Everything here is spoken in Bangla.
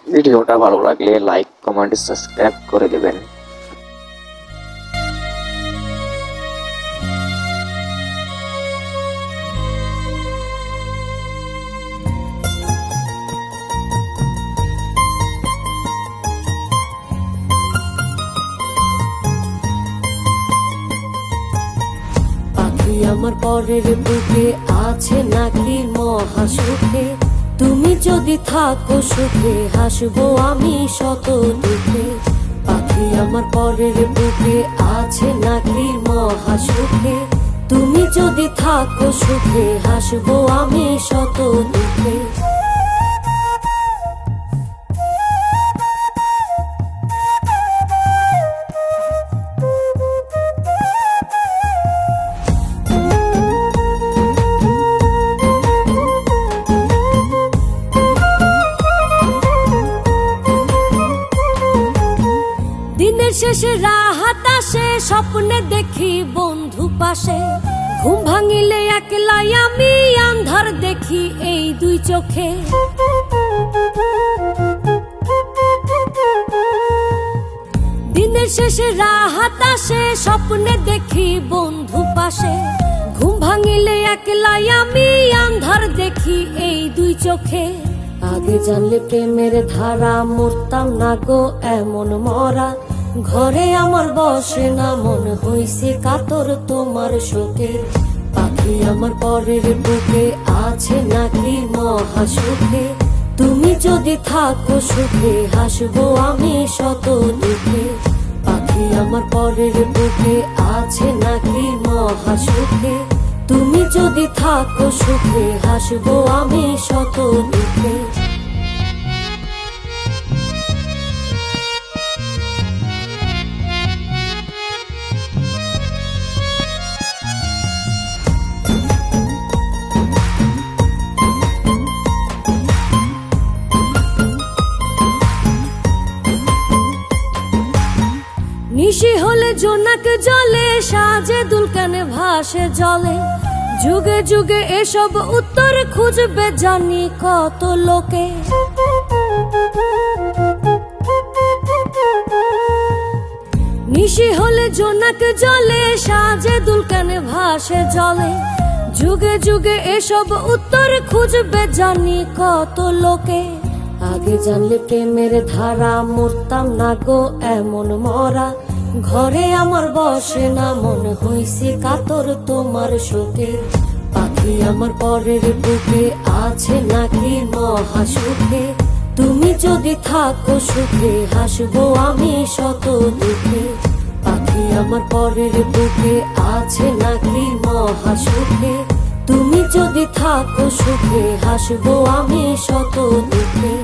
ভিডিওটা ভালো লাগলে লাইক, কমেন্ট, সাবস্ক্রাইব করে দেবেন। পাখি আমার পরের বুকে আছে নাকি মহা সুখে, তুমি যদি থাকো সুখে হাসবো আমি শত দুঃখে। পাখি আমার পরের বুকে আছে নাকি মহা সুখে, তুমি যদি থাকো সুখে হাসবো আমি শত দুঃখে। দিনের শেষে রাহাত আসে, স্বপ্নে দেখি বন্ধু পাশে, ঘুম ভাঙিলে একলাই আমি আন্ধার দেখি এই দুই চোখে। দিনের শেষে রাহাত আসে, স্বপ্নে দেখি বন্ধু পাশে, ঘুম ভাঙিলে একলাই আমি আন্ধার দেখি এই দুই চোখে। আগে জানলে প্রেমের ধারা মরতাম না গো এমন মরা, ঘরে আমার বসে না মন হইছে কাতর তোমার শোকে। পাখি আমার পরের বুকে আছে নাকি মহা সুখে, তুমি যদি থাকো সুখে হাসবো আমি শত দুঃখে। পাখি আমার পরের বুকে আছে নাকি মহা সুখে, তুমি যদি থাকো সুখে হাসবো আমি শত দুঃখে। নিশি হলে জোনাক জলে, সাজে দুলকানে ভাসে জলে, যুগে যুগে এসব উত্তর খুঁজবে জানি কত লোকে। নিশি হলে জোনাক জলে, সাজে দুলকানে ভাসে জলে, যুগে যুগে এসব উত্তর খুঁজবে জানি কত লোকে। আগে জানলে প্রেমের ধারা মরতাম না গো এমন মরা, ঘরে আমার বসে না মন হইছে কাতর তোমার শোকে। পাখি আমার পরের বুকে আছে নাকি মহা সুখে, তুমি যদি থাকো সুখে হাসবো আমি শত দুঃখে। পাখি আমার পরের বুকে আছে নাকি মহা সুখে, তুমি যদি থাকো সুখে হাসবো আমি শত দুঃখে।